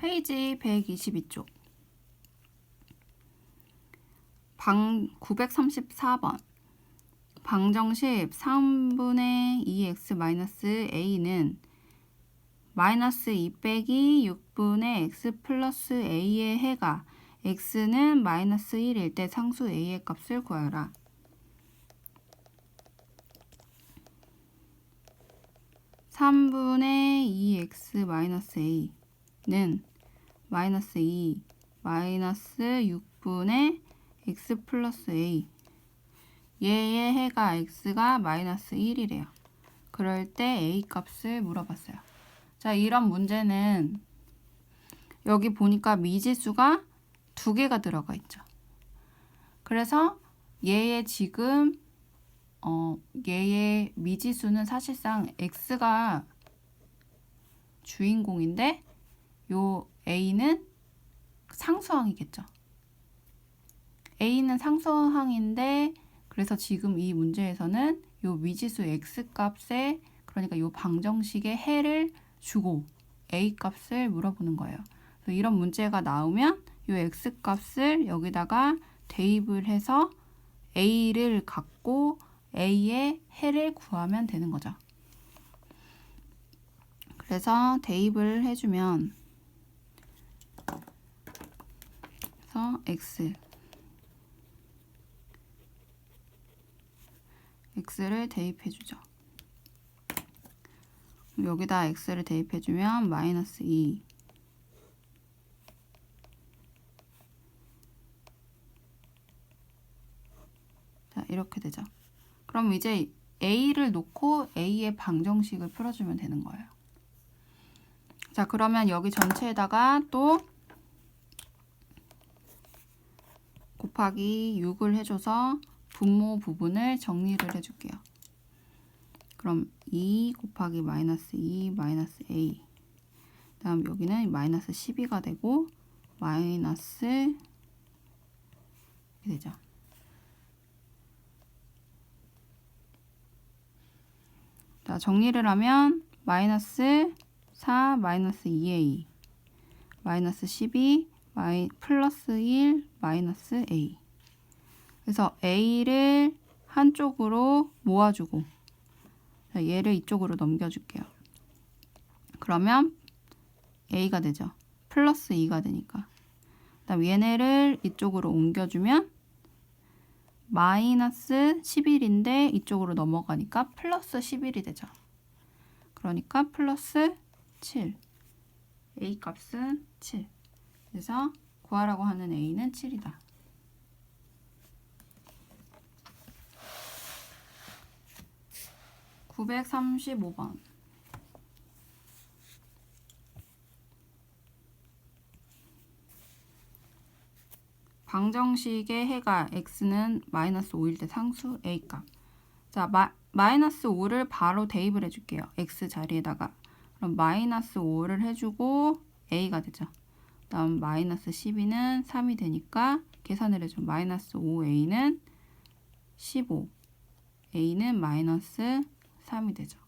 페이지 122쪽. 방 934번. 방정식 3분의 2x A는 마이너스 2 빼기 6분의 x 플러스 a의 해가 x는 마이너스 1일 때 상수 a의 값을 구하라. (3분의 2x 마이너스 a는) 마이너스 2 마이너스 6분의 x 플러스 a, 얘의 해가 x가 마이너스 1이래요. 그럴 때 a 값을 물어봤어요. 자, 이런 문제는 여기 보니까 미지수가 2개가 들어가 있죠. 그래서 얘의 지금 얘의 미지수는 사실상 x가 주인공인데 요 a는 상수항이겠죠. a는 상수항인데 그래서 지금 이 문제에서는 요 미지수 x 값에, 그러니까 요 방정식의 해를 주고 a 값을 물어보는 거예요. 그래서 이런 문제가 나오면 요 x 값을 여기다가 대입을 해서 a를 갖고 a의 해를 구하면 되는 거죠. 그래서 대입을 해주면, 그래서 x를 대입해주죠. 여기다 x를 대입해주면 마이너스 2 자, 이렇게 되죠. 그럼 이제 a를 놓고 a의 방정식을 풀어주면 되는 거예요. 자, 그러면 여기 전체에다가 또 곱하기 6을 해줘서 분모 부분을 정리를 해줄게요. 그럼 2 곱하기 마이너스 2 마이너스 a, 그 다음 여기는 마이너스 12가 되고 마이너스 이렇게 되죠. 자, 정리를 하면 마이너스 4 마이너스 2a 마이너스 12 플러스 1 마이너스 a. 그래서 a를 한쪽으로 모아주고, 자, 얘를 이쪽으로 넘겨줄게요. 그러면 a가 되죠. 플러스 2가 되니까. 그다음 얘네를 이쪽으로 옮겨주면 마이너스 11인데 이쪽으로 넘어가니까 플러스 11이 되죠. 그러니까 플러스 7. a 값은 7. 그래서 구하라고 하는 a는 7이다. (935번) 방정식의 해가 x는 마이너스 5일 때 상수 a 값. 자, 마이너스 5를 바로 대입을 해줄게요. x 자리에다가. 그럼 마이너스 5를 해주고 a가 되죠. 다음 마이너스 12는 3이 되니까 계산을 해줘. 마이너스 5a는 15, a는 마이너스 3이 되죠.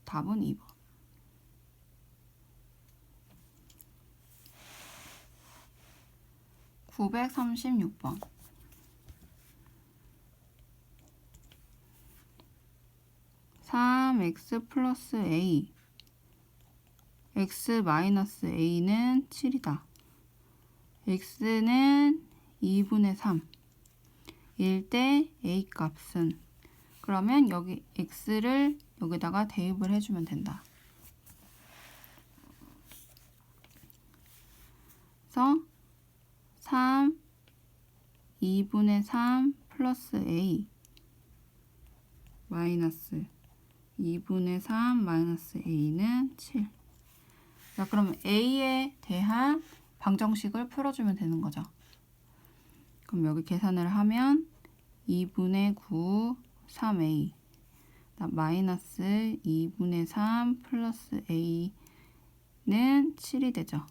답은 2번. (936번) (3x 플러스 a) x 마이너스 a는 7이다. x는 2분의 3 일 때 a 값은, 그러면 여기 x를 여기다가 대입을 해주면 된다. 그래서 3 2분의 3 플러스 a 마이너스 2분의 3 마이너스 a는 7. 자, 그럼 a에 대한 방정식을 풀어주면 되는 거죠. 그럼 여기 계산을 하면 2분의 9 3a 마이너스 2분의 3 플러스 a는 7이 되죠.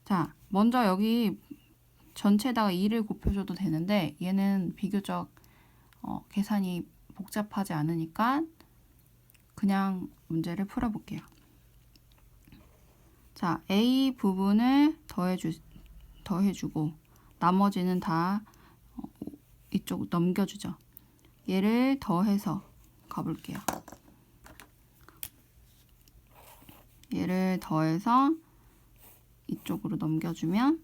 자, 먼저 여기 전체에다가 2를 곱해줘도 되는데 얘는 비교적 계산이 복잡하지 않으니까 그냥 문제를 풀어볼게요. 자, A 부분을 더해주고 나머지는 다 이쪽 넘겨주죠. 얘를 더해서 가볼게요. 얘를 더해서 이쪽으로 넘겨주면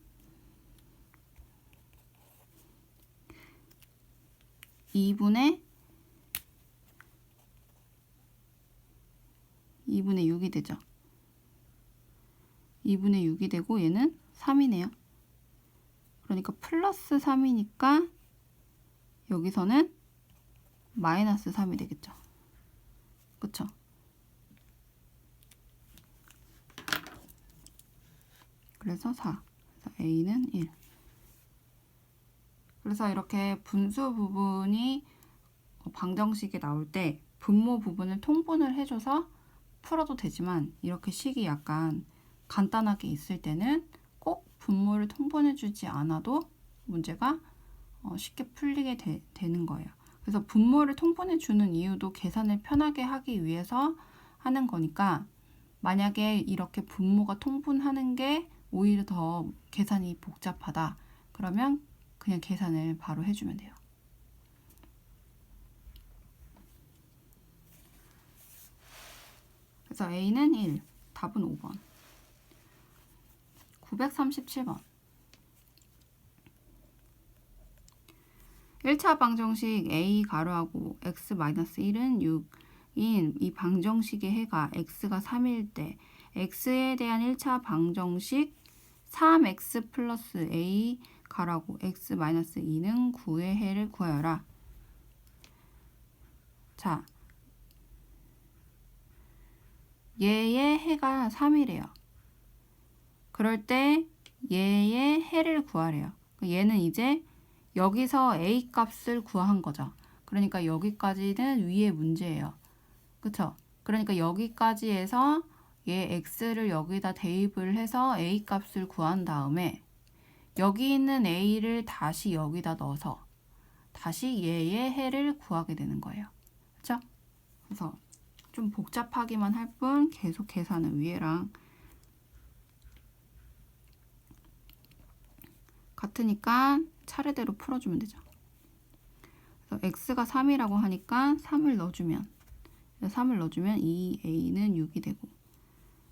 2분의 6이 되죠. 2분의 6이 되고 얘는 3이네요. 그러니까 플러스 3이니까 여기서는 마이너스 3이 되겠죠. 그쵸? 그래서 4. 그래서 A는 1. 그래서 이렇게 분수 부분이 방정식에 나올 때 분모 부분을 통분을 해줘서 풀어도 되지만 이렇게 식이 약간 간단하게 있을 때는 꼭 분모를 통분해주지 않아도 문제가 쉽게 풀리게 되는 거예요. 그래서 분모를 통분해주는 이유도 계산을 편하게 하기 위해서 하는 거니까 만약에 이렇게 분모가 통분하는 게 오히려 더 계산이 복잡하다. 그러면 그냥 계산을 바로 해주면 돼요. 그래서 A는 1, 답은 5번. 937번. 1차 방정식 A 가로하고 x-1은 6인 이 방정식의 해가 x가 3일 때 x에 대한 1차 방정식 3x 플러스 A 가로하고 x-2는 9의 해를 구하여라. 자, 얘의 해가 3이래요. 그럴 때 얘의 해를 구하래요. 얘는 이제 여기서 A 값을 구한 거죠. 그러니까 여기까지는 위의 문제예요. 그쵸? 그러니까 여기까지 해서 얘 X를 여기다 대입을 해서 A 값을 구한 다음에 여기 있는 A를 다시 여기다 넣어서 다시 얘의 해를 구하게 되는 거예요. 그쵸? 그래서 좀 복잡하기만 할 뿐 계속 계산은 위에랑 같으니까 차례대로 풀어주면 되죠. 그래서 x가 3이라고 하니까 3을 넣어주면 2a는 6이 되고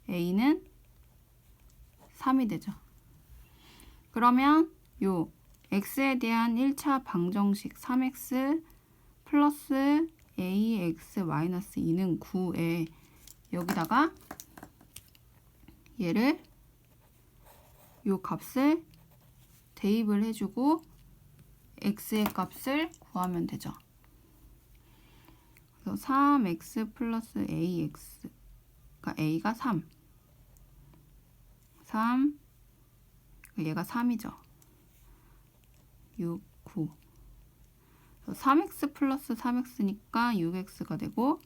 a는 3이 되죠. 그러면 요 x에 대한 1차 방정식 3x 플러스 ax-2는 9에 여기다가 얘를 요 값을 대입을 해주고 x의 값을 구하면 되죠. 그래서 3x 플러스 ax 그러니까 a가 3 얘가 3이죠. 6, 9 3x 플러스 3x니까 6x가 되고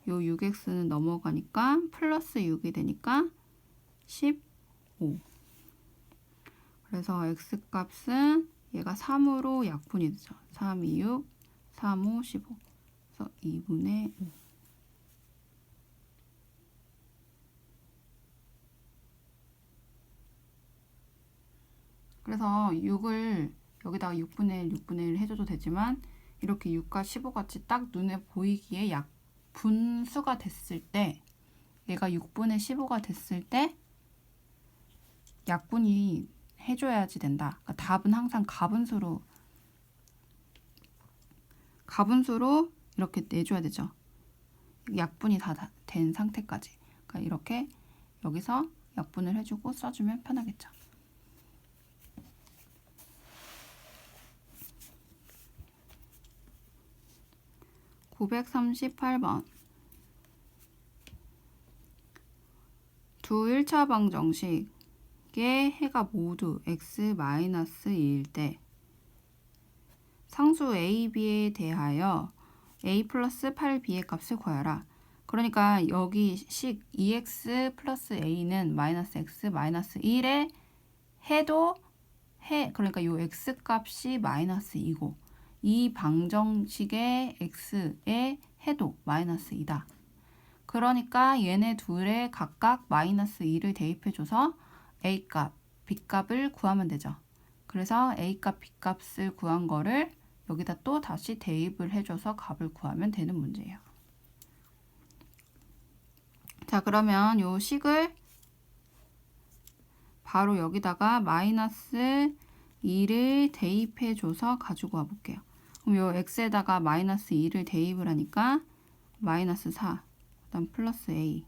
요 6x는 넘어가니까 플러스 6이 되니까 15. 그래서 x값은 얘가 3으로 약분이 되죠. 3, 2, 6, 3, 5, 15. 그래서 2분의 5. 그래서 6을 여기다가 6분의 1 해줘도 되지만 이렇게 6과 15같이 딱 눈에 보이기에 분수가 됐을 때 얘가 6분의 15가 됐을 때 약분이 해줘야지 된다. 그러니까 답은 항상 가분수로 이렇게 내줘야 되죠. 약분이 다 된 상태까지. 그러니까 이렇게 여기서 약분을 해주고 써주면 편하겠죠. (938번) 두 1차 방정식의 해가 모두 x-2일 때 상수 a, b에 대하여 a 플러스 8b의 값을 구하여라. 그러니까 여기 식 2x 플러스 a는 마이너스 x 마이너스 1의 해도 그러니까 요 x 값이 마이너스 2고 이 방정식의 x의 해도 마이너스 2다. 그러니까 얘네 둘에 각각 마이너스 2를 대입해줘서 A값, B값을 구하면 되죠. 그래서 A값, B값을 구한 거를 여기다 또 다시 대입을 해줘서 값을 구하면 되는 문제예요. 자, 그러면 요 식을 바로 여기다가 마이너스 2를 대입해줘서 가지고 와볼게요. 그럼 요 x에다가 마이너스 2를 대입을 하니까 마이너스 4, 그 다음 플러스 a,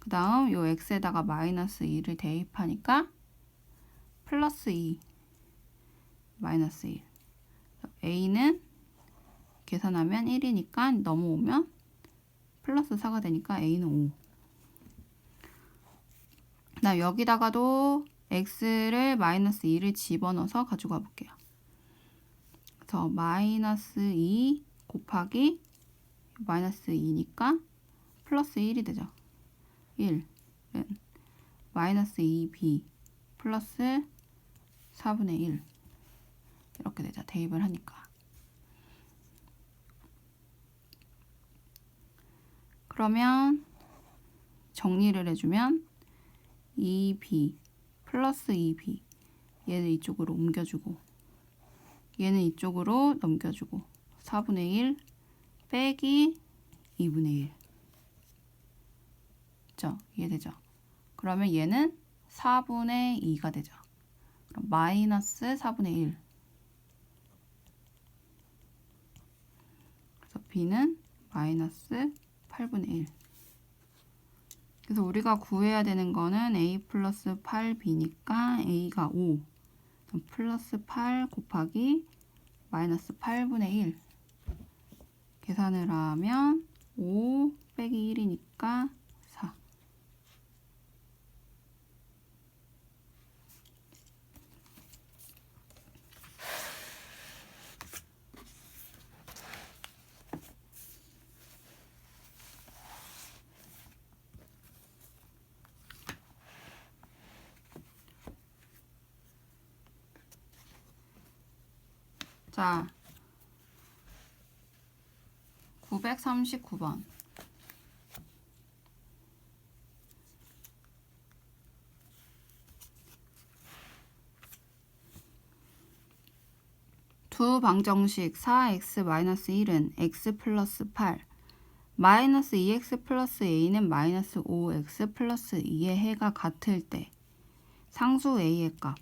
그 다음 요 x에다가 마이너스 2를 대입하니까 플러스 2, 마이너스 1. a는 계산하면 1이니까 넘어오면 플러스 4가 되니까 a는 5. 나 여기다가도 x를 마이너스 2를 집어넣어서 가지고 와볼게요. 그래서 마이너스 2 곱하기 마이너스 2니까 플러스 1이 되죠. 1은 마이너스 2b 플러스 4분의 1 이렇게 되죠. 대입을 하니까. 그러면 정리를 해주면 2b 플러스 2b 얘는 이쪽으로 옮겨주고 얘는 이쪽으로 넘겨주고 4분의 1 빼기 2분의 1 그죠? 이해되죠? 그러면 얘는 4분의 2가 되죠. 그럼 마이너스 4분의 1 그래서 b는 마이너스 8분의 1 그래서 우리가 구해야 되는 거는 a 플러스 8b니까 a가 5 플러스 8 곱하기 마이너스 8분의 1 계산을 하면 5 빼기 1이니까 4. 자, 939번. 두 방정식 4x-1은 x 플러스 8, 마이너스 2x 플러스 a는 마이너스 5x 플러스 2의 해가 같을 때 상수 a의 값.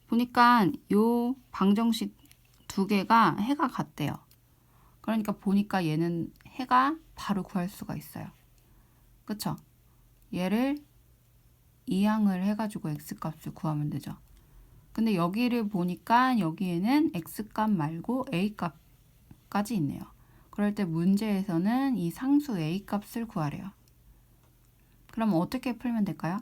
보니까 요 방정식 두 개가 해가 같대요. 그러니까 보니까 얘는 해가 바로 구할 수가 있어요. 그쵸? 얘를 이항을 해가지고 x값을 구하면 되죠. 근데 여기를 보니까 여기에는 x값 말고 a값까지 있네요. 그럴 때 문제에서는 이 상수 a값을 구하래요. 그럼 어떻게 풀면 될까요?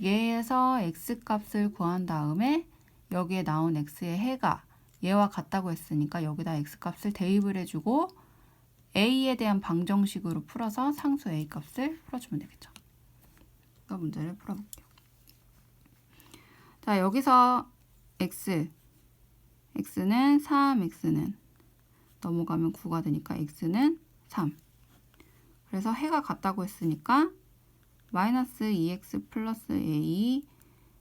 얘에서 x값을 구한 다음에 여기에 나온 x의 해가 얘와 같다고 했으니까 여기다 x값을 대입을 해주고 a에 대한 방정식으로 풀어서 상수 a값을 풀어주면 되겠죠. 그러니까 문제를 풀어볼게요. 자, 여기서 x는 3, x는 넘어가면 9가 되니까 x는 3. 그래서 해가 같다고 했으니까 마이너스 2x 플러스 a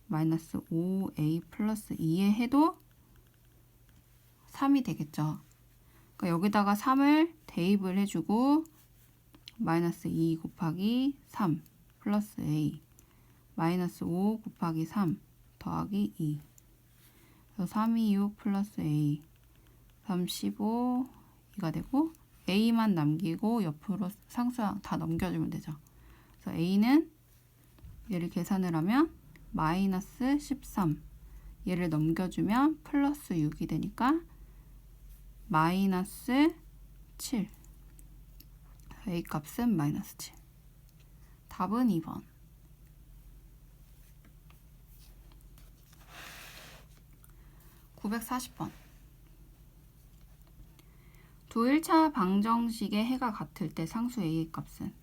마이너스 5a 플러스 2의 해도 3이 되겠죠. 그러니까 여기다가 3을 대입을 해주고 마이너스 2 곱하기 3 플러스 a 마이너스 5 곱하기 3 더하기 2 그래서 3, 2, 6 플러스 a 3, 15 2가 되고 a만 남기고 옆으로 상수항 다 넘겨주면 되죠. 그래서 a는 얘를 계산을 하면 마이너스 13 얘를 넘겨주면 플러스 6이 되니까 마이너스 7 a 값은 마이너스 7 답은 2번. 940번. 두 1차 방정식의 해가 같을 때 상수 a의 값은?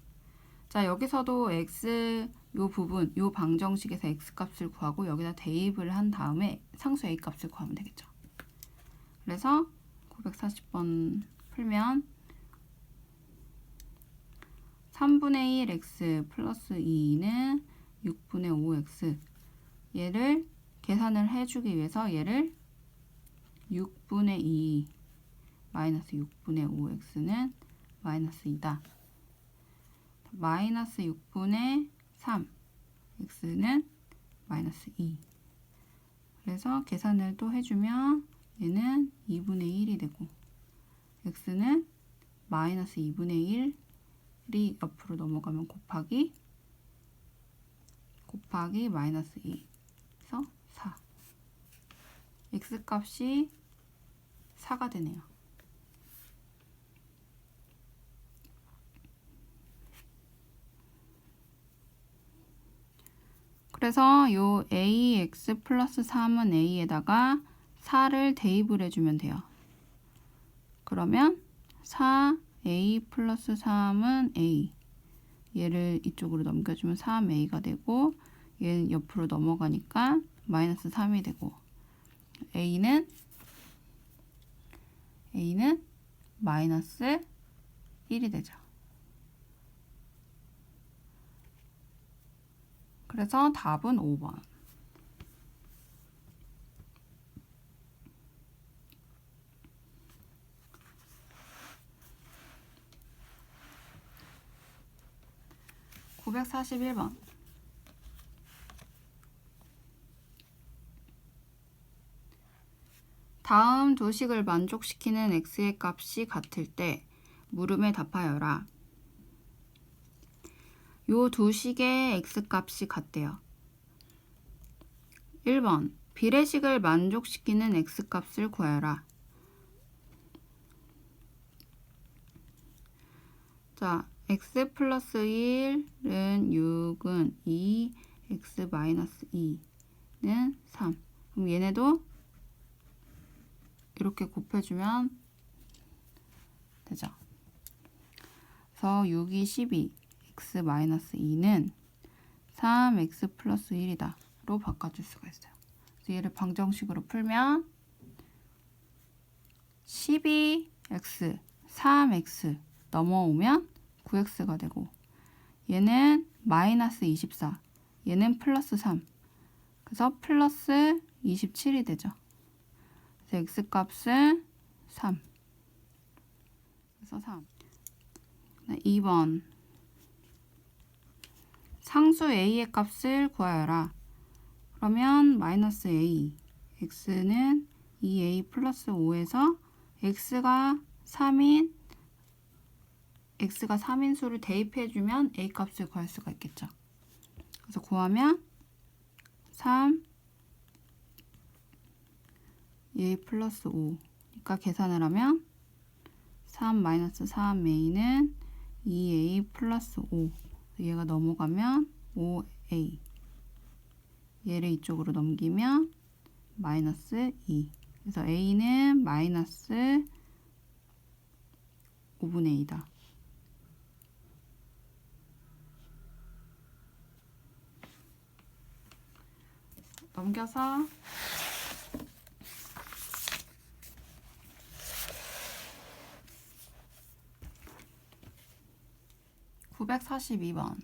자, 여기서도 x 요 부분, 요 방정식에서 x 값을 구하고 여기다 대입을 한 다음에 상수 a 값을 구하면 되겠죠. 그래서 940번 풀면 3분의 1x 플러스 2는 6분의 5x. 얘를 계산을 해주기 위해서 얘를 6분의 2 마이너스 6분의 5x는 마이너스 2다. 마이너스 6분의 3 x는 마이너스 2. 그래서 계산을 또 해주면 얘는 2분의 1이 되고 x는 마이너스 2분의 1이 옆으로 넘어가면 곱하기 마이너스 2. 그래서 4. x 값이 4가 되네요. 그래서 요 ax 플러스 3은 a에다가 4를 대입을 해주면 돼요. 그러면 4a 플러스 3은 a. 얘를 이쪽으로 넘겨주면 3a가 되고 얘는 옆으로 넘어가니까 마이너스 3이 되고 a는 마이너스 1이 되죠. 그래서 답은 5번. (941번) 다음 도식을 만족시키는 x의 값이 같을 때 물음에 답하여라. 요 도식의 x값이 같대요. 1번 비례식을 만족시키는 x값을 구하여라. 자, x 플러스 1은 6은 2, x 마이너스 2는 3. 그럼 얘네도 이렇게 곱해주면 되죠. 그래서 6이 12, x 마이너스 2는 3x 플러스 1이다 로 바꿔줄 수가 있어요. 그래서 얘를 방정식으로 풀면 12x, 3x 넘어오면 9x가 되고 얘는 마이너스 24, 얘는 플러스 3. 그래서 플러스 27이 되죠. 그래서 x값은 3. 그래서 3. 2번 상수 a의 값을 구하여라. 그러면 마이너스 a, x는 2a 플러스 5에서 x가 3인 수를 대입해주면 a 값을 구할 수가 있겠죠. 그래서 구하면 3 a 플러스 5. 그러니까 계산을 하면 3 마이너스 3a는 2a 플러스 5. 얘가 넘어가면 5a. 얘를 이쪽으로 넘기면 마이너스 2. 그래서 a는 마이너스 5분의 2다. 넘겨서 942번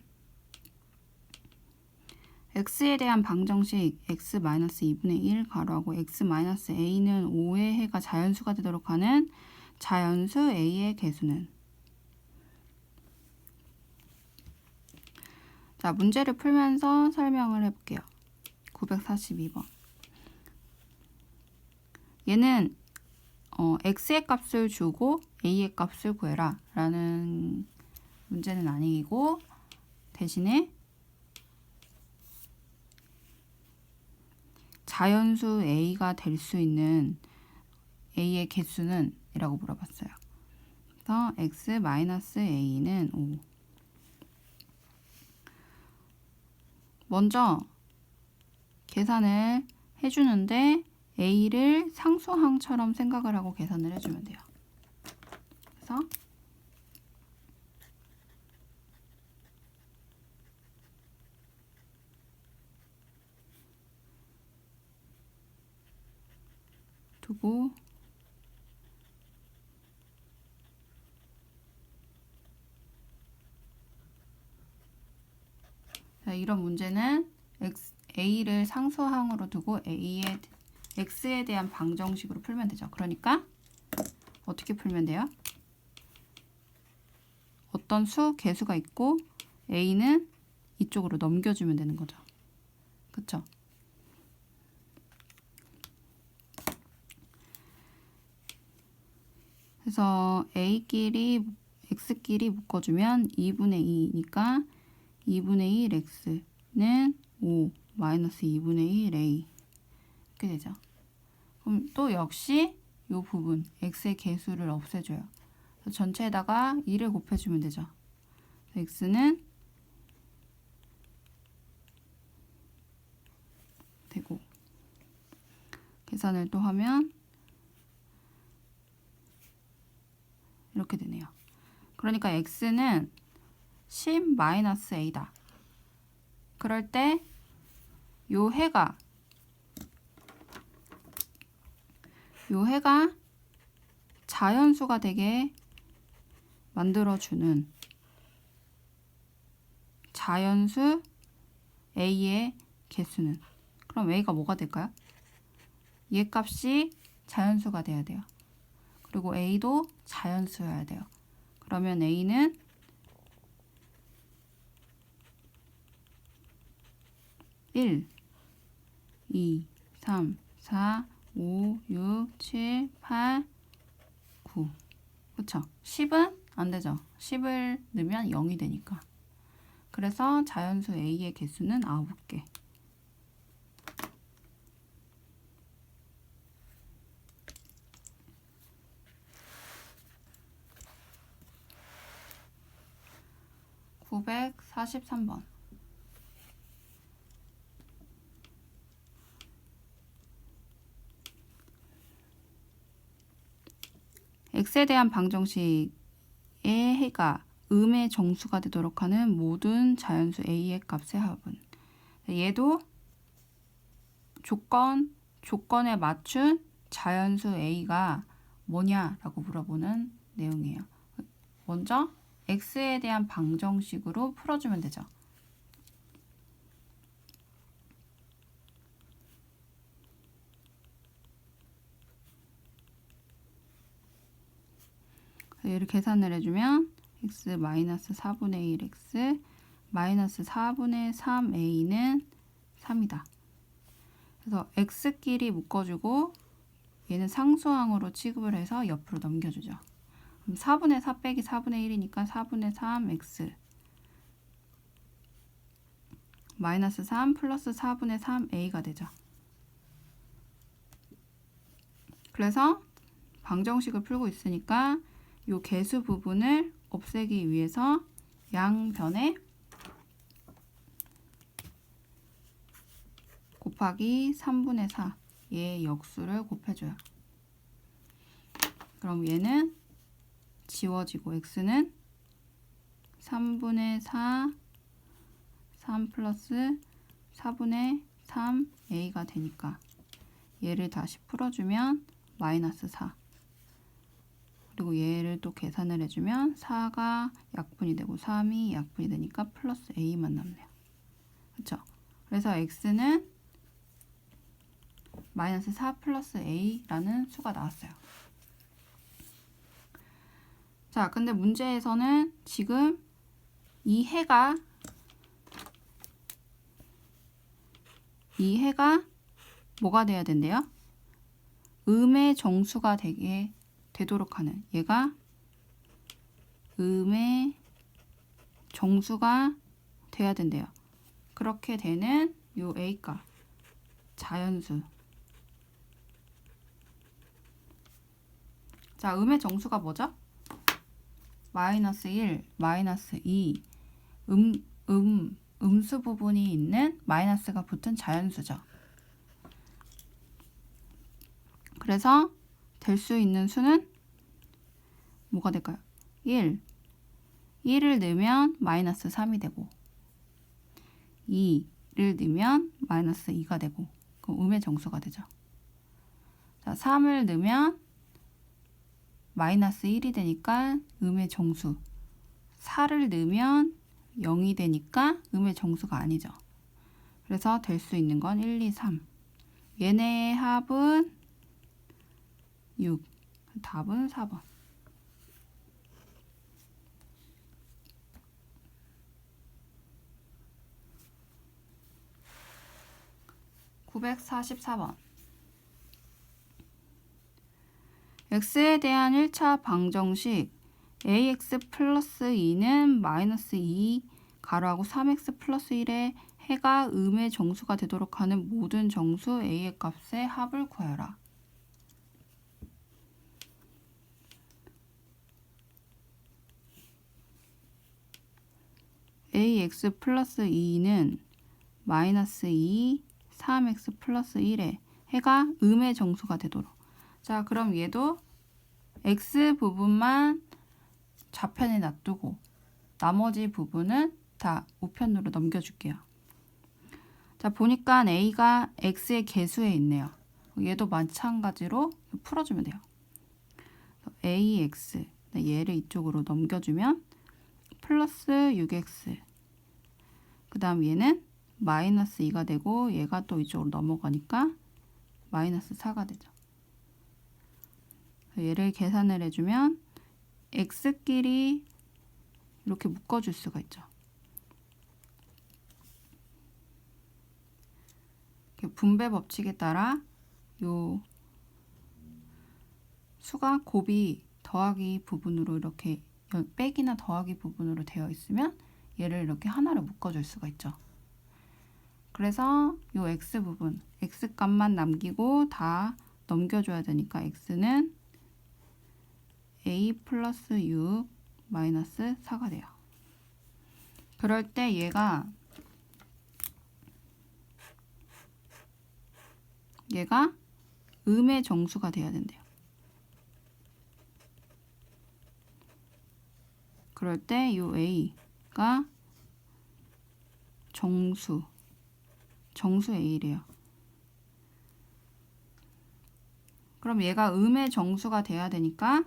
x에 대한 방정식 x-2분의 1 가로하고 x-a는 5의 해가 자연수가 되도록 하는 자연수 a의 개수는. 자, 문제를 풀면서 설명을 해볼게요. 942번 얘는 x의 값을 주고 a의 값을 구해라 라는 문제는 아니고 대신에 자연수 a가 될 수 있는 a의 개수는 이라고 물어봤어요. 그래서 x-a는 5. 먼저 계산을 해주는데 a를 상수항처럼 생각을 하고 계산을 해주면 돼요. 그래서 두고 이런 문제는 a를 상수항으로 두고 x에 대한 방정식으로 풀면 되죠. 그러니까 어떻게 풀면 돼요? 어떤 개수가 있고 a는 이쪽으로 넘겨주면 되는 거죠. 그쵸? 그래서 x끼리 묶어주면 2분의 2니까 2분의 1 x는 5 마이너스 2분의 1 a 이렇게 되죠. 그럼 또 역시 이 부분 x의 개수를 없애줘요. 그래서 전체에다가 2를 곱해주면 되죠. x는 되고 계산을 또 하면 이렇게 되네요. 그러니까 x는 10-a다. 그럴 때 요 해가 자연수가 되게 만들어주는 자연수 a의 개수는, 그럼 a가 뭐가 될까요? 얘 값이 자연수가 돼야 돼요. 그리고 a도 자연수여야 돼요. 그러면 a는 1, 2, 3, 4, 5, 6, 7, 8, 9. 그쵸? 10은 안 되죠. 10을 넣으면 0이 되니까. 그래서 자연수 a의 개수는 9개. (943번) x에 대한 방정식의 해가 음의 정수가 되도록 하는 모든 자연수 a의 값의 합은, 얘도 조건에 맞춘 자연수 a가 뭐냐라고 물어보는 내용이에요. 먼저 x에 대한 방정식으로 풀어주면 되죠. 얘를 계산을 해주면 x 마이너스 4분의 1x 마이너스 4분의 3a는 3이다. 그래서 x끼리 묶어주고 얘는 상수항으로 취급을 해서 옆으로 넘겨주죠. 그럼 4분의 4 빼기 4분의 1이니까 4분의 3x 마이너스 3 플러스 4분의 3a가 되죠. 그래서 방정식을 풀고 있으니까 이 개수 부분을 없애기 위해서 양변에 곱하기 3분의 4 얘의 역수를 곱해줘요. 그럼 얘는 지워지고 x는 3분의 4 3 플러스 4분의 3a가 되니까 얘를 다시 풀어주면 마이너스 4, 그리고 얘를 또 계산을 해주면 4가 약분이 되고 3이 약분이 되니까 플러스 a만 남네요. 그렇죠? 그래서 x는 마이너스 4 플러스 a라는 수가 나왔어요. 자, 근데 문제에서는 지금 이 해가 뭐가 돼야 된대요? 음의 정수가 되도록 하는, 얘가 음의 정수가 돼야 된대요. 그렇게 되는 요 a값 자연수. 자, 음의 정수가 뭐죠? 마이너스 1, 마이너스 2, 음수 부분이 있는 마이너스가 붙은 자연수죠. 그래서 될 수 있는 수는 뭐가 될까요? 1. 1을 넣으면 마이너스 3이 되고 2를 넣으면 마이너스 2가 되고, 그럼 음의 정수가 되죠. 자, 3을 넣으면 마이너스 1이 되니까 음의 정수. 4를 넣으면 0이 되니까 음의 정수가 아니죠. 그래서 될 수 있는 건 1, 2, 3. 얘네의 합은 6. 답은 4번. 944번. x에 대한 1차 방정식 ax 플러스 2는 마이너스 2 가로하고 3x 플러스 1에 해가 음의 정수가 되도록 하는 모든 정수 a의 값의 합을 구하라. ax 플러스 2는 마이너스 2, 3x 플러스 1에 해가 음의 정수가 되도록. 자, 그럼 얘도 x 부분만 좌편에 놔두고 나머지 부분은 다 우편으로 넘겨줄게요. 자, 보니까 a가 x의 개수에 있네요. 얘도 마찬가지로 풀어주면 돼요. ax, 얘를 이쪽으로 넘겨주면 플러스 6x, 그 다음 얘는 마이너스 2가 되고 얘가 또 이쪽으로 넘어가니까 마이너스 4가 되죠. 얘를 계산을 해주면 x끼리 이렇게 묶어줄 수가 있죠. 분배 법칙에 따라 요 수가 곱이 더하기 부분으로 이렇게 빼기나 더하기 부분으로 되어 있으면 얘를 이렇게 하나로 묶어줄 수가 있죠. 그래서 요 x 부분, x 값만 남기고 다 넘겨줘야 되니까 x는 a 플러스 6 마이너스 4가 돼요. 그럴 때 얘가 음의 정수가 돼야 된대요. 그럴 때 이 a가 정수 a래요. 그럼 얘가 음의 정수가 돼야 되니까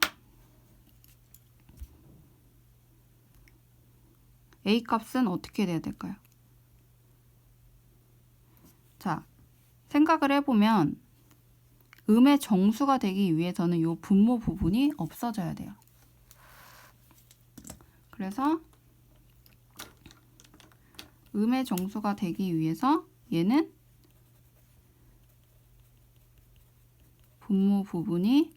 a 값은 어떻게 돼야 될까요? 자, 생각을 해보면 음의 정수가 되기 위해서는 이 분모 부분이 없어져야 돼요. 그래서 음의 정수가 되기 위해서 얘는 분모 부분을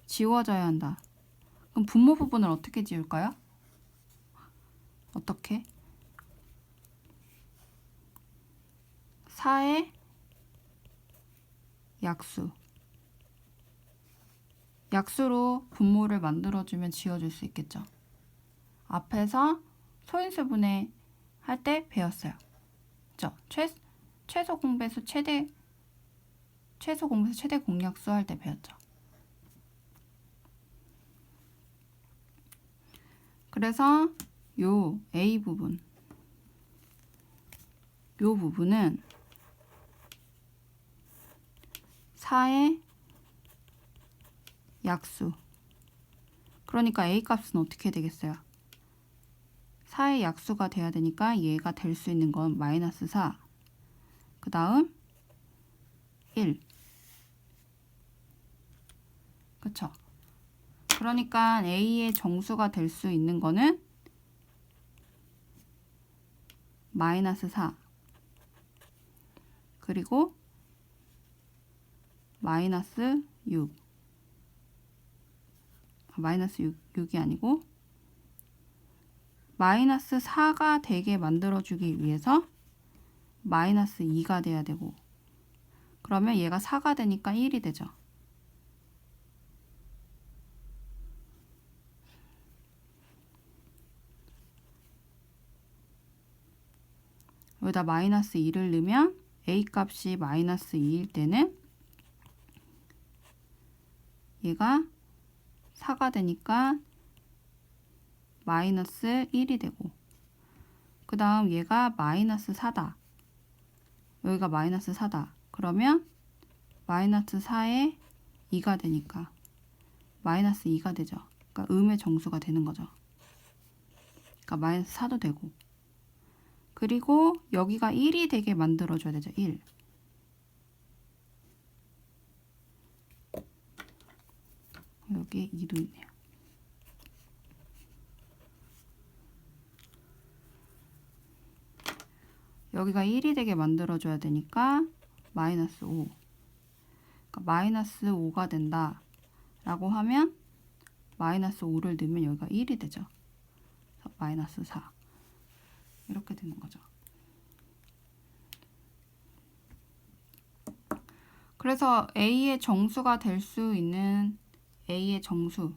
지워져야 한다. 그럼 분모 부분을 어떻게 지울까요? 어떻게? 4의 약수로 분모를 만들어주면 지워줄 수 있겠죠. 앞에서 소인수분해 할 때 배웠어요. 그죠? 최소 공배수 최대 공약수 할 때 배웠죠. 그래서 요 A 부분, 요 부분은 4의 약수. 그러니까 A 값은 어떻게 되겠어요? 4의 약수가 돼야 되니까 얘가 될 수 있는 건 마이너스 4. 그 다음 1. 그쵸? 그러니까 A의 정수가 될 수 있는 거는 마이너스 4. 그리고 마이너스 6. 마이너스 6이 아니고 마이너스 4가 되게 만들어주기 위해서 마이너스 2가 돼야 되고, 그러면 얘가 4가 되니까 1이 되죠. 여기다 마이너스 2를 넣으면 A 값이 마이너스 2일 때는 얘가 4가 되니까 마이너스 1이 되고, 그 다음 얘가 마이너스 4다. 여기가 마이너스 4다. 그러면 마이너스 4에 2가 되니까 마이너스 2가 되죠. 그러니까 음의 정수가 되는 거죠. 그러니까 마이너스 4도 되고. 그리고 여기가 1이 되게 만들어줘야 되죠. 1. 여기에 2도 있네요. 여기가 1이 되게 만들어줘야 되니까 마이너스 5. 그러니까 마이너스 5가 된다 라고 하면 마이너스 5를 넣으면 여기가 1이 되죠. 그래서 마이너스 4 이렇게 되는 거죠. 그래서 A의 정수가 될 수 있는 A의 정수는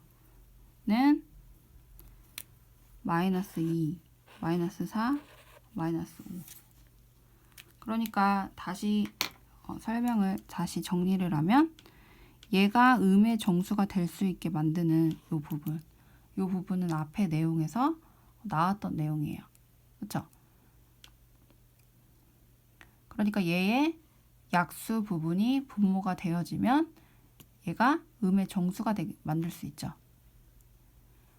마이너스 2, 마이너스 4, 마이너스 5. 그러니까 다시 설명을 다시 정리를 하면 얘가 음의 정수가 될 수 있게 만드는 이 부분은 앞의 내용에서 나왔던 내용이에요. 그렇죠? 그러니까 얘의 약수 부분이 분모가 되어지면 얘가 음의 정수가 만들 수 있죠.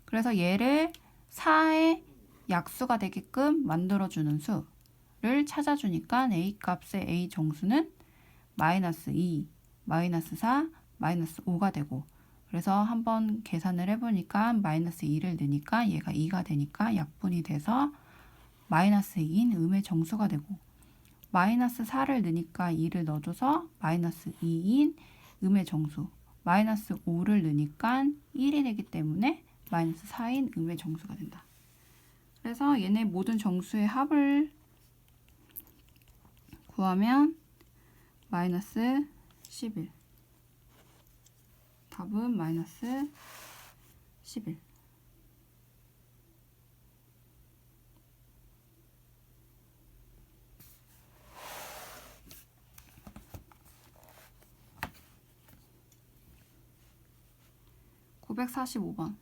그래서 얘를 4의 약수가 되게끔 만들어주는 수를 찾아주니까 A 값의 A 정수는 마이너스 2, 마이너스 4, 마이너스 5가 되고, 그래서 한번 계산을 해보니까 마이너스 2를 넣으니까 얘가 2가 되니까 약분이 돼서 마이너스 2인 음의 정수가 되고, 마이너스 4를 넣으니까 2를 넣어줘서 마이너스 2인 음의 정수, 마이너스 5를 넣으니까 1이 되기 때문에 마이너스 4인 음의 정수가 된다. 그래서 얘네 모든 정수의 합을 구하면 마이너스 11. 답은 마이너스 11. (945번)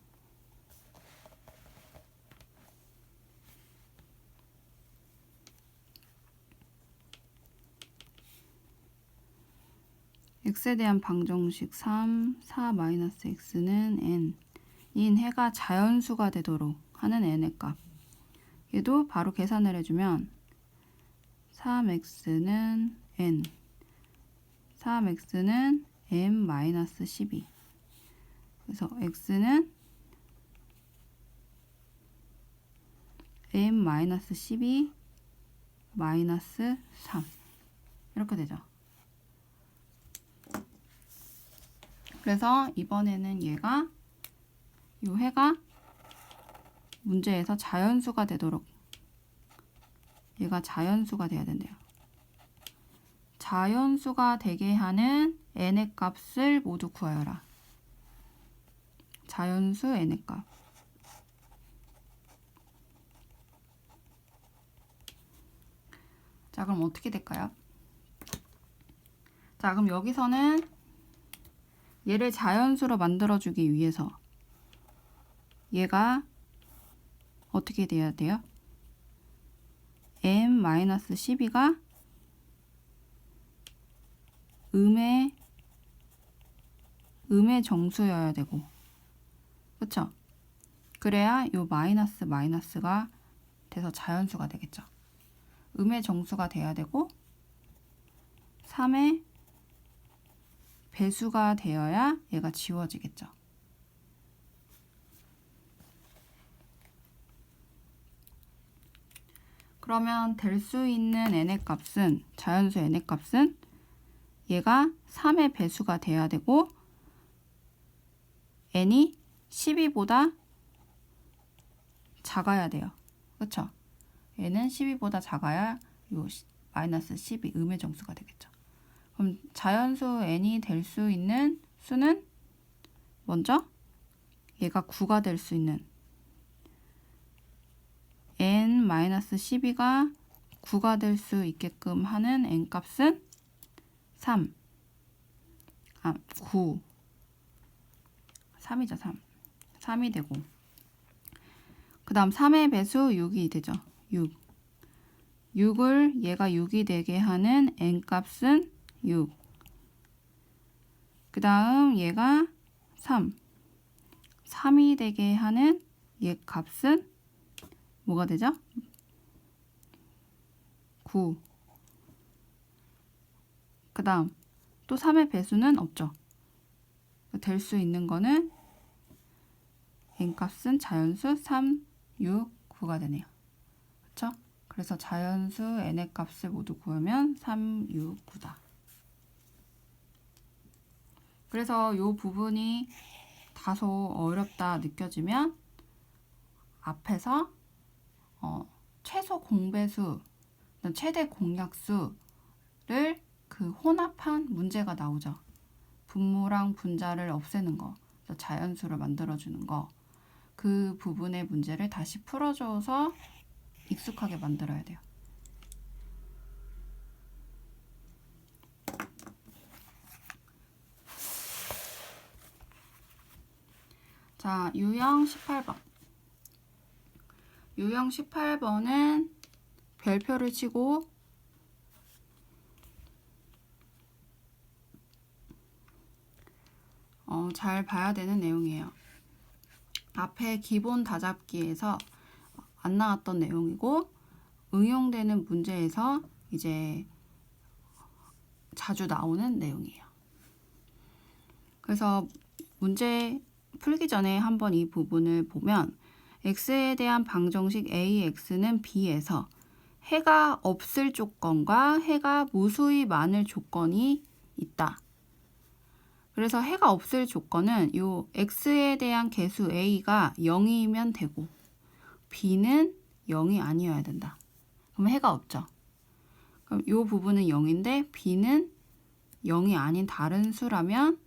x에 대한 방정식 3, 4-x는 n인 해가 자연수가 되도록 하는 n의 값. 얘도 바로 계산을 해주면 3x는 n, 3x는 m-12. 그래서 x는 m-12 마이너스 3 이렇게 되죠. 그래서 이번에는 얘가 이 해가 문제에서 자연수가 되도록 얘가 자연수가 돼야 된대요. 자연수가 되게 하는 n의 값을 모두 구하여라. 자연수 n의 값. 자, 그럼 어떻게 될까요? 자, 그럼 여기서는 얘를 자연수로 만들어주기 위해서 얘가 어떻게 돼야 돼요? m-12가 음의 정수여야 되고, 그쵸? 그래야 요 마이너스가 돼서 자연수가 되겠죠. 음의 정수가 돼야 되고 3의 배수가 되어야 얘가 지워지겠죠. 그러면 될 수 있는 n의 값은, 자연수 n의 값은 얘가 3의 배수가 돼야 되고 n이 12보다 작아야 돼요. 그쵸? 얘는 12보다 작아야 요 마이너스 12 음의 정수가 되겠죠. 그럼 자연수 n이 될 수 있는 수는 먼저 얘가 9가 될 수 있는 n-12가 9가 될 수 있게끔 하는 n 값은 9 3이죠. 3이 되고, 그 다음 3의 배수 6이 되죠. 6을 얘가 6이 되게 하는 n 값은 6. 그 다음 얘가 3. 3이 되게 하는 얘 값은 뭐가 되죠? 9. 그 다음 또 3의 배수는 없죠. 될 수 있는 거는 n값은 자연수 3, 6, 9가 되네요. 그렇죠? 그래서 자연수 n의 값을 모두 구하면 3, 6, 9다. 그래서 이 부분이 다소 어렵다 느껴지면 앞에서 최소 공배수, 최대 공약수를 그 혼합한 문제가 나오죠. 분모랑 분자를 없애는 거, 자연수를 만들어주는 거, 그 부분의 문제를 다시 풀어줘서 익숙하게 만들어야 돼요. 자, 유형 18번. 유형 18번은 별표를 치고 잘 봐야 되는 내용이에요. 앞에 기본 다잡기에서 안 나왔던 내용이고 응용되는 문제에서 이제 자주 나오는 내용이에요. 그래서 문제 풀기 전에 한번 이 부분을 보면 x에 대한 방정식 ax는 b에서 해가 없을 조건과 해가 무수히 많을 조건이 있다. 그래서 해가 없을 조건은 이 x에 대한 개수 a가 0이면 되고 b는 0이 아니어야 된다. 그럼 해가 없죠. 그럼 이 부분은 0인데 b는 0이 아닌 다른 수라면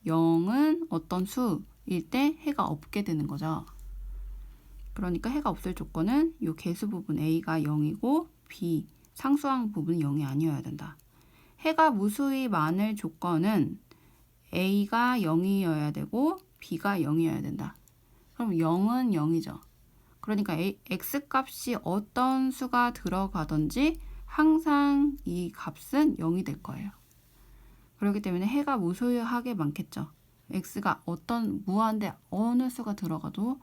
0은 어떤 수일 때 해가 없게 되는 거죠. 그러니까 해가 없을 조건은 이 개수 부분 a가 0이고 b 상수항 부분 0이 아니어야 된다. 해가 무수히 많을 조건은 a가 0이어야 되고 b가 0이어야 된다. 그럼 0은 0이죠. 그러니까 x값이 어떤 수가 들어가든지 항상 이 값은 0이 될 거예요. 그렇기 때문에 해가 무수하게 많겠죠. x가 어떤 무한대 어느 수가 들어가도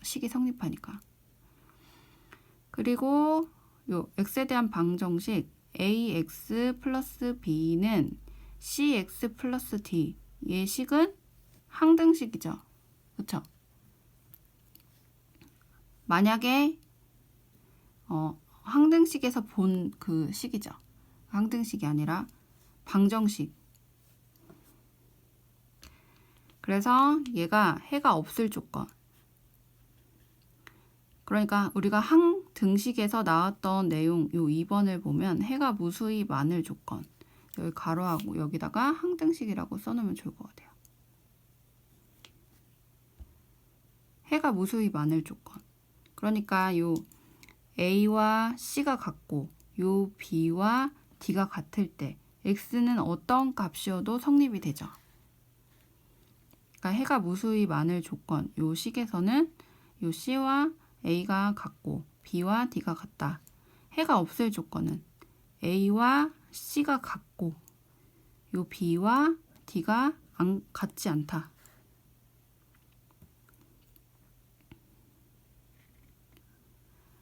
식이 성립하니까. 그리고 요 x에 대한 방정식 ax 플러스 b는 cx 플러스 d 얘 식은 항등식이죠. 그쵸? 만약에 항등식에서 본 그 식이죠. 항등식이 아니라 방정식. 그래서 얘가 해가 없을 조건. 그러니까 우리가 항등식에서 나왔던 내용 요 2번을 보면 해가 무수히 많을 조건. 여기 가로하고 여기다가 항등식이라고 써놓으면 좋을 것 같아요. 해가 무수히 많을 조건. 그러니까 요 A와 C가 같고 요 B와 D가 같을 때 X는 어떤 값이어도 성립이 되죠. 그러니까 해가 무수히 많을 조건. 요 식에서는 요 C와 A가 같고 B와 D가 같다. 해가 없을 조건은 A와 C가 같고 요 B와 D가 같지 않다.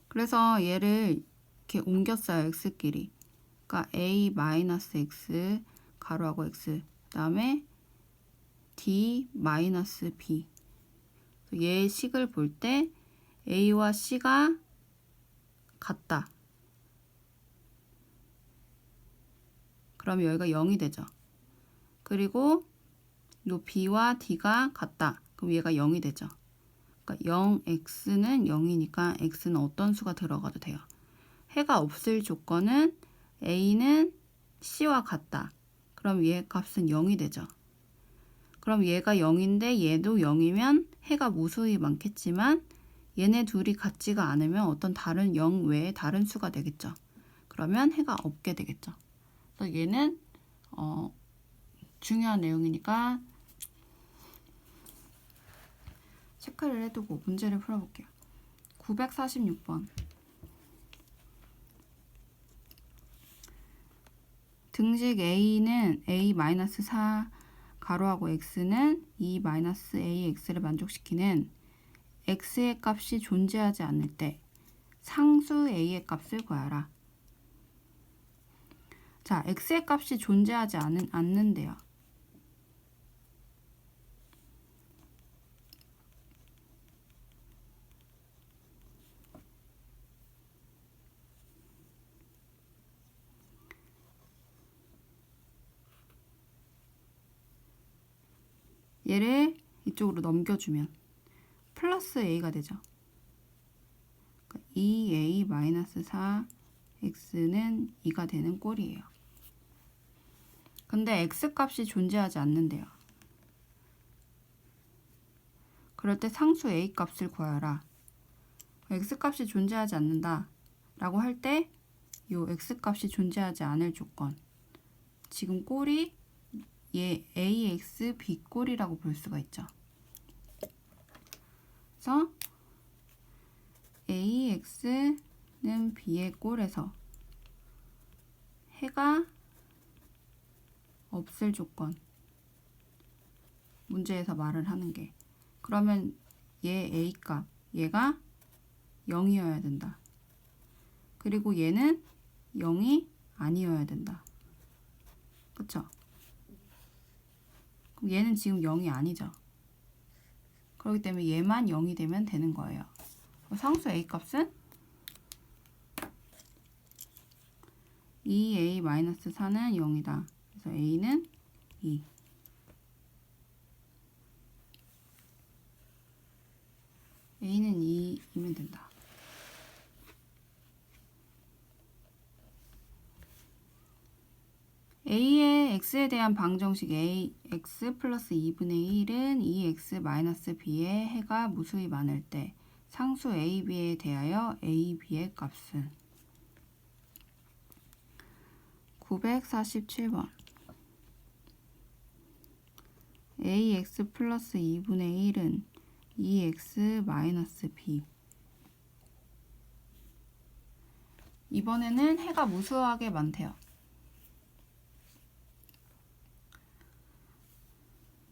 그래서 얘를 이렇게 옮겼어요. x끼리. 그러니까 a-x 가로하고 x 그다음에 d-b 얘의 식을 볼 때 a와 c가 같다. 그럼 여기가 0이 되죠. 그리고 요 b와 d가 같다. 그럼 얘가 0이 되죠. 그러니까 0x는 0이니까 x는 어떤 수가 들어가도 돼요. 해가 없을 조건은 a는 c와 같다. 그럼 얘 값은 0이 되죠. 그럼 얘가 0인데 얘도 0이면 해가 무수히 많겠지만 얘네 둘이 같지가 않으면 어떤 다른 0 외에 다른 수가 되겠죠. 그러면 해가 없게 되겠죠. 그래서 얘는 중요한 내용이니까 체크를 해두고 문제를 풀어볼게요. 946번. 등식 a는 a-4가 가로하고 x는 2-ax를 만족시키는 x의 값이 존재하지 않을 때 상수 a의 값을 구하라. 자, x의 값이 존재하지 않는데요. 얘를 이쪽으로 넘겨주면 플러스 a가 되죠. 2a-4x는 2가 되는 꼴이에요. 근데 x값이 존재하지 않는데요. 그럴 때 상수 a값을 구하라. x값이 존재하지 않는다 라고 할 때 이 x값이 존재하지 않을 조건, 지금 꼴이 얘 ax b꼴이라고 볼 수가 있죠. 그래서 ax는 b의 꼴에서 해가 없을 조건, 문제에서 말을 하는 게, 그러면 얘 a값, 얘가 0이어야 된다. 그리고 얘는 0이 아니어야 된다. 그쵸? 그럼 얘는 지금 0이 아니죠. 그렇기 때문에 얘만 0이 되면 되는 거예요. 상수 a 값은 2a-4는 0이다. 그래서 a는 2. a는 2이면 된다. a의 x에 대한 방정식 ax 플러스 2분의 1은 2x b의 해가 무수히 많을 때 상수 a, b에 대하여 a, b의 값은 947번 ax 플러스 2분의 1은 2x b. 이번에는 해가 무수하게 많대요.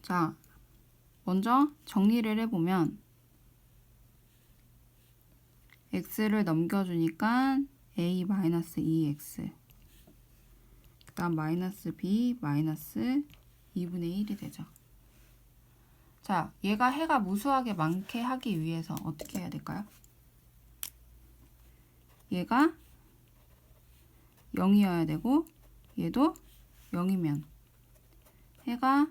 자, 먼저 정리를 해보면 x를 넘겨주니까 a-2x, 그 다음 마이너스 b 마이너스 2분의 1이 되죠. 자, 얘가 해가 무수하게 많게 하기 위해서 어떻게 해야 될까요? 얘가 0이어야 되고 얘도 0이면 해가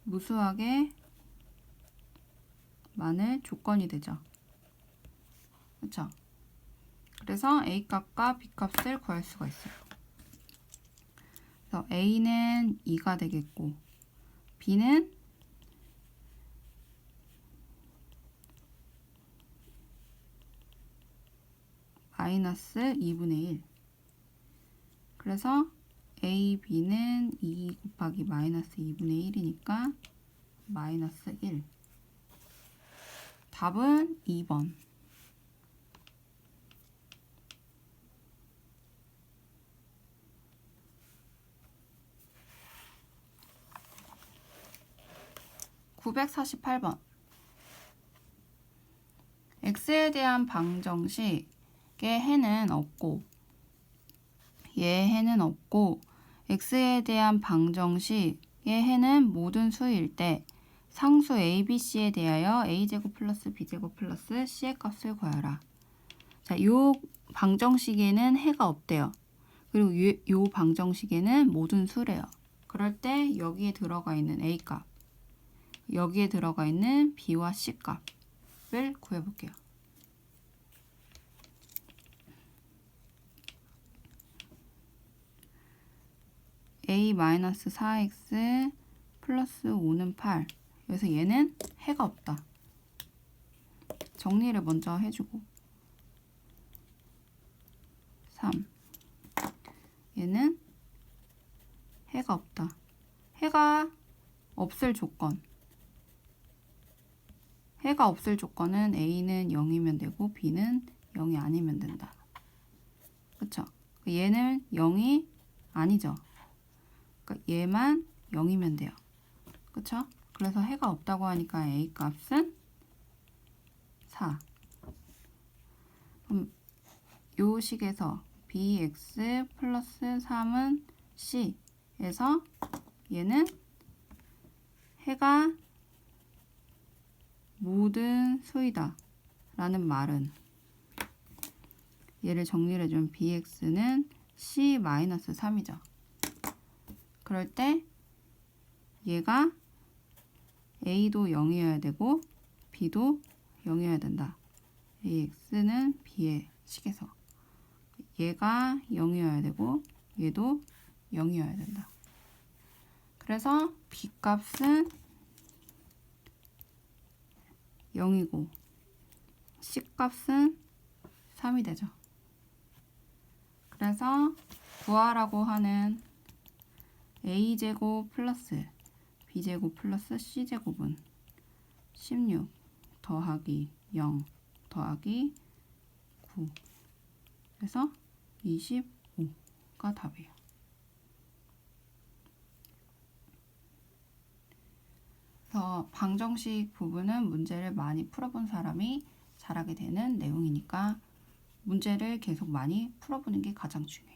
무수하게 많을 조건이 되죠. 그렇죠? 그래서 a 값과 b 값을 구할 수가 있어요. 그래서 a는 2가 되겠고 b는 마이너스 2분의 1. 그래서 a, b는 2 곱하기 마이너스 2분의 1이니까 마이너스 1. 답은 2번. (948번) x에 대한 방정식의 해는 없고 얘의 해는 없고 x에 대한 방정식의 해는 모든 수일 때 상수 a, b, c에 대하여 a제곱 플러스 b제곱 플러스 c의 값을 구하라. 자, 요 방정식에는 해가 없대요. 그리고 요 방정식에는 모든 수래요. 그럴 때 여기에 들어가 있는 a 값, 여기에 들어가 있는 b와 c 값을 구해볼게요. a-4x 플러스 5는 8. 여기서 얘는 해가 없다. 정리를 먼저 해주고 3. 얘는 해가 없다. 해가 없을 조건. 해가 없을 조건은 a는 0이면 되고 b는 0이 아니면 된다. 그쵸? 얘는 0이 아니죠. 그러니까 얘만 0이면 돼요. 그쵸? 그래서 해가 없다고 하니까 A 값은 4. 그럼 요 식에서 bx 플러스 3은 c에서 얘는 해가 모든 수이다 라는 말은, 얘를 정리를 해주면 bx는 c-3이죠. 그럴 때 얘가 a도 0이어야 되고 b도 0이어야 된다. ax는 b의 식에서 얘가 0이어야 되고 얘도 0이어야 된다. 그래서 b 값은 0이고 c 값은 3이 되죠. 그래서 구하라고 하는 a제곱 플러스 b제곱 플러스 c제곱은 16 더하기 0 더하기 9 그래서 25가 답이에요. 그래서 방정식 부분은 문제를 많이 풀어본 사람이 잘하게 되는 내용이니까 문제를 계속 많이 풀어보는 게 가장 중요해요.